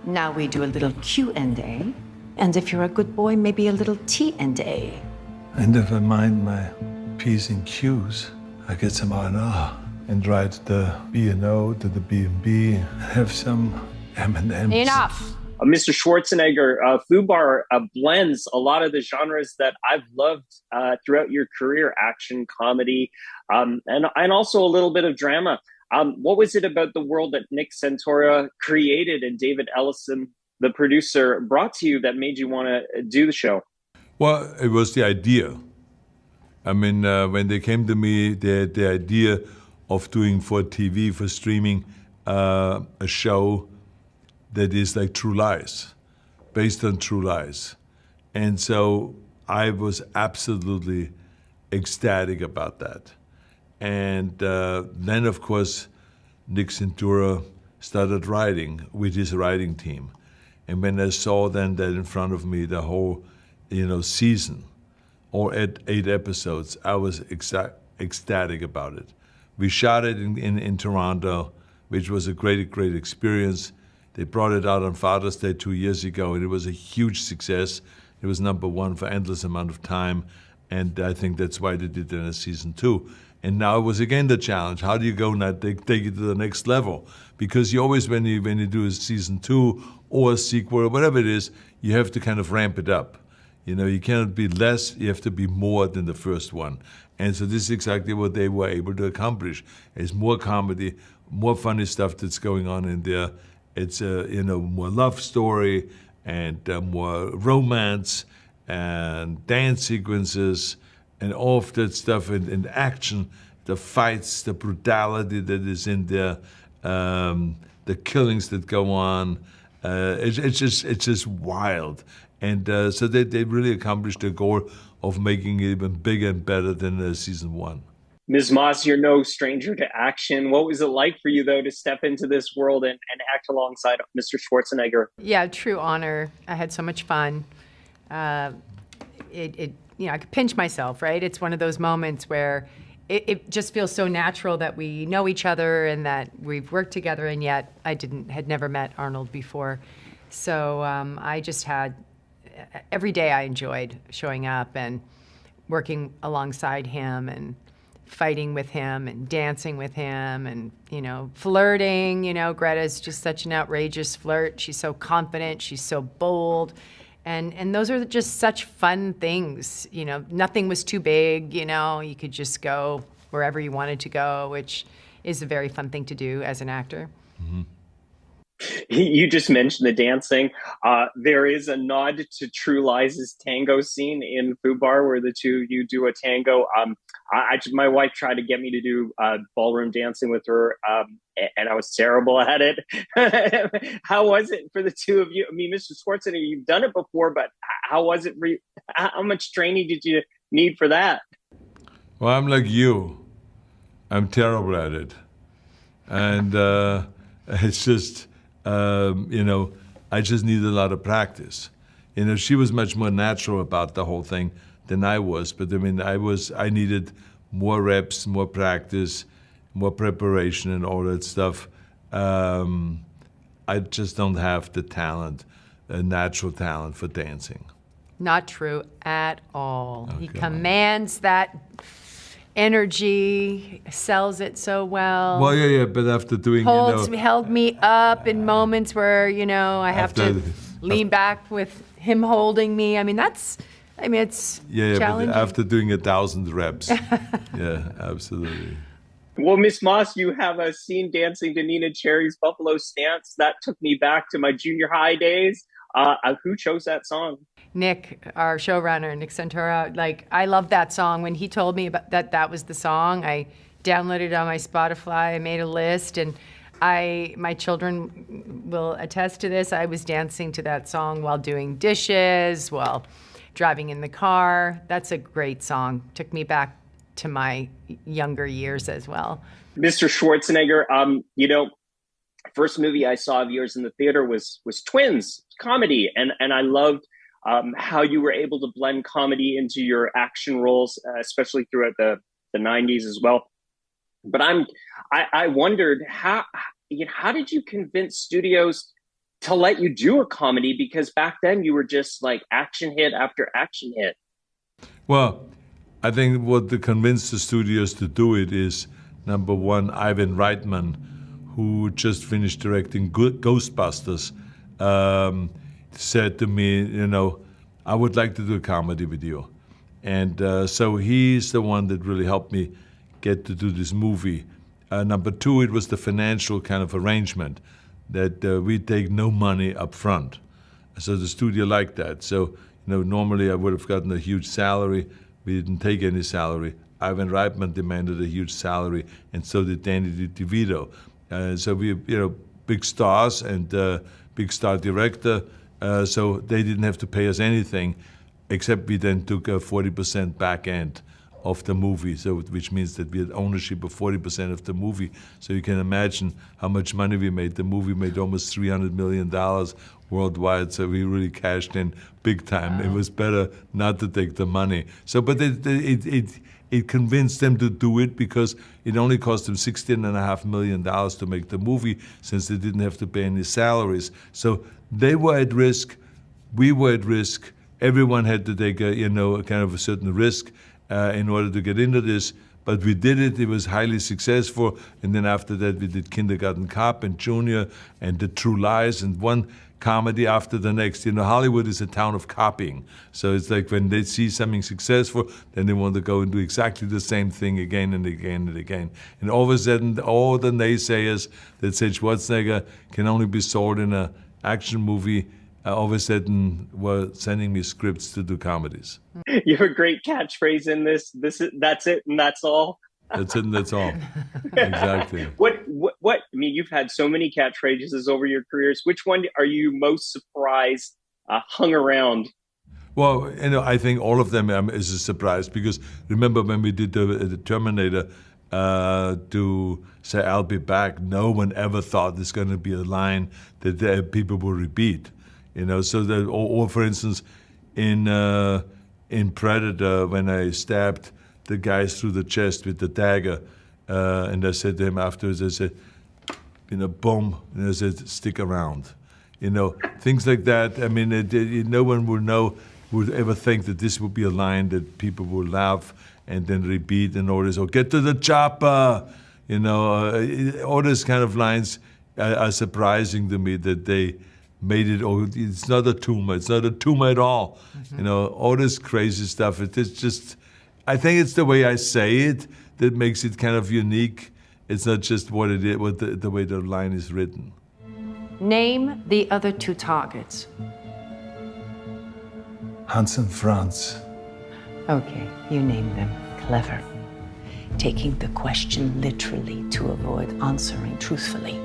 Now we do a little Q&A. And if you're a good boy, maybe a little T&A. And if I mind my P's and Q's, I get some R&R and write the B&O to the B&B, have some M&Ms. Enough. Mr. Schwarzenegger, FUBAR blends a lot of the genres that I've loved throughout your career: action, comedy, and also a little bit of drama. What was it about the world that Nick Santora created and David Ellison, the producer, brought to you that made you want to do the show? Well, it was the idea. I mean, when they came to me, the idea of doing for TV, for streaming, a show that is like True Lies, based on true lies. And so I was absolutely ecstatic about that. And then, of course, Nick Santora started writing with his writing team. And when I saw then that in front of me, the whole, season, or 8 episodes, I was ecstatic about it. We shot it in Toronto, which was a great experience. They brought it out on Father's Day 2 years ago, and it was a huge success. It was #1 for endless amount of time, and I think that's why they did it in a season 2. And now it was again the challenge. How do you go now take it to the next level? Because you always, when you do a season 2 or a sequel or whatever it is, you have to kind of ramp it up. You cannot be less, you have to be more than the first one. And so this is exactly what they were able to accomplish. It's more comedy, more funny stuff that's going on in there. It's more love story and more romance and dance sequences and all of that stuff and action, the fights, the brutality that is in there, the killings that go on. It's just wild. And so they really accomplished the goal of making it even bigger and better than season 1. Ms. Moss, you're no stranger to action. What was it like for you, though, to step into this world and act alongside Mr. Schwarzenegger? Yeah, true honor. I had so much fun. I could pinch myself, right? It's one of those moments where it just feels so natural that we know each other and that we've worked together, and yet I had never met Arnold before. So I just had, every day I enjoyed showing up and working alongside him and fighting with him and dancing with him and, flirting. Greta's just such an outrageous flirt. She's so confident. She's so bold. And those are just such fun things. Nothing was too big. You could just go wherever you wanted to go, which is a very fun thing to do as an actor. Mm-hmm. You just mentioned the dancing. There is a nod to True Lies' tango scene in FUBAR where the two of you do a tango. My wife tried to get me to do ballroom dancing with her, and I was terrible at it. How was it for the two of you? I mean, Mr. Schwarzenegger, you've done it before, but how was it for you? How much training did you need for that? Well, I'm like you. I'm terrible at it. And it's just... I just needed a lot of practice. She was much more natural about the whole thing than I was. But I needed more reps, more practice, more preparation and all that stuff. I just don't have the talent, natural talent for dancing. Not true at all. Oh, he commands that energy, sells it so well. Well, yeah, but after doing, held me up in moments where, I have to lean back with him holding me. It's challenging. But after doing 1,000 reps. Yeah, absolutely. Well, Miss Moss, you have a scene dancing to Nina Cherry's Buffalo Stance. That took me back to my junior high days. Who chose that song? Nick, our showrunner, Nick Santora. I love that song. When he told me about that was the song, I downloaded it on my Spotify. I made a list, and my children will attest to this. I was dancing to that song while doing dishes, while driving in the car. That's a great song. Took me back to my younger years as well. Mr. Schwarzenegger, first movie I saw of yours in the theater was Twins, comedy, and I loved how you were able to blend comedy into your action roles, especially throughout the 90s as well. But I wondered how did you convince studios to let you do a comedy? Because back then you were just like action hit after action hit. Well, I think what convinced the studios to do it is, number one, Ivan Reitman, who just finished directing Ghostbusters, said to me, you know, I would like to do a comedy with you. And so he's the one that really helped me get to do this movie. Number two, it was the financial kind of arrangement that we take no money up front. So the studio liked that. So, you know, normally I would have gotten a huge salary. We didn't take any salary. Ivan Reitman demanded a huge salary, and so did Danny DeVito. So we, you know, big stars and big star director. So they didn't have to pay us anything, except we then took a 40% back end of the movie, so which means that we had ownership of 40% of the movie. So you can imagine how much money we made. The movie made almost $300 million worldwide, so we really cashed in big time. Wow. It was better not to take the money. So, but it convinced them to do it because it only cost them $16.5 million to make the movie, since they didn't have to pay any salaries. So they were at risk, we were at risk. Everyone had to take a, you know, a kind of a certain risk in order to get into this. But we did it. It was highly successful. And then after that, we did Kindergarten Cop and Junior and The True Lies, and one comedy after the next. You know, Hollywood is a town of copying. So it's like when they see something successful, then they want to go and do exactly the same thing again and again and again. And all of a sudden, all the naysayers that said Schwarzenegger can only be sold in an action movie, all of a sudden were sending me scripts to do comedies. You have a great catchphrase in this. That's it and that's all. That's it and that's all. Exactly. What? I mean, you've had so many catchphrases over your careers. Which one are you most surprised hung around? Well, you know, I think all of them is a surprise, because remember when we did the Terminator to say I'll be back, no one ever thought there's going to be a line that people will repeat. You know, so that, or for instance, in Predator, when I stabbed the guys through the chest with the dagger, and I said to him afterwards, I said, you know, boom, and I said, stick around. You know, things like that. I mean, no one would ever think that this would be a line that people would laugh and then repeat and all this, or get to the chopper. You know, all these kind of lines are surprising to me, that they made it, or it's not a tumor. It's not a tumor at all. Mm-hmm. You know, all this crazy stuff. It's just, I think it's the way I say it that makes it kind of unique. It's not just what it is, what the way the line is written. Name the other two targets. Hans and Franz. Okay, you name them. Clever. Taking the question literally to avoid answering truthfully.